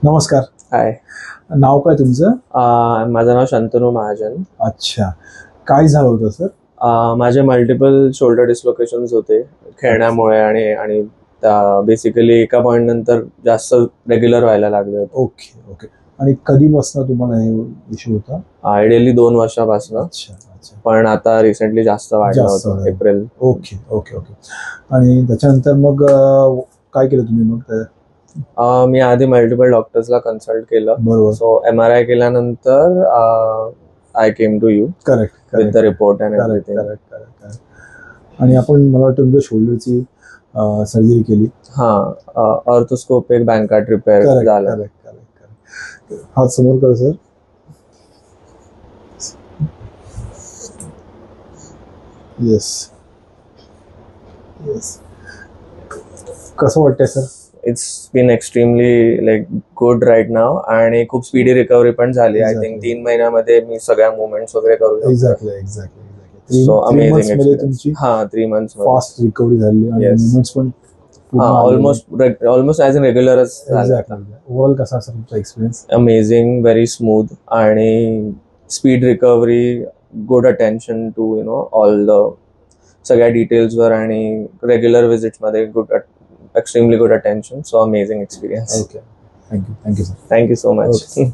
नमस्कार. हाय. नाव काय तुमचं? माझं नाव शंतनू महाजन. अच्छा. काय झालं होतं सर? माझे मल्टिपल शोल्डर डिस्लोकेशन्स होते खेळण्यामुळे आणि आणि बेसिकली एका पॉइंट नंतर जास्त रेग्युलर व्हायला लागले होते. Okay okay. आणि कधीपासून तुम्हाला हे इश्यू होता? आयडियली 2 वर्षापासून. अच्छा अच्छा. पण आता रिसेंटली जास्त वाढलं होतं एप्रिल. Okay okay okay. आणि त्याच्यानंतर मग काय केलं तुम्ही मग? मी आधी मल्टिपल डॉक्टर्सला कन्सल्ट केलं. बरोबर. सो MRI केल्यानंतर I came to you correct with the report and everything. Correct. आणि आपण मला वाटतं तुमच्या शोल्डरची सर्जरी केली. ऑर्थोस्कोपिक बँकाट रिपेअर झालं. करेक्ट. हात समोर करा सर. Yes yes. कसं वाटतंय sir? It's been extremely like good right now आणि खूप स्पीडी रिकव्हरी पण झाली. आय थिंक 3 महिन्यामध्ये मी सगळ्या मुवमेंट्स वगैरे करू शकतो. एक्झॅक्टली. सो अमेझिंग तुमची 3 months फास्ट रिकव्हरी झाली आणि मुवमेंट्स पण ऑलमोस्ट ॲज अ रेग्युलरच. ओव्हरऑल कसा असेल तुमचा एक्सपिरियन्स? अमेझिंग, व्हेरी स्मूथ आणि speed recovery, good attention to all the सगळ्या डिटेल्सवर आणि रेग्युलर विजिट्समध्ये extremely good attention. So amazing experience. Okay. Thank you. Thank you, sir. Thank you so much. Okay.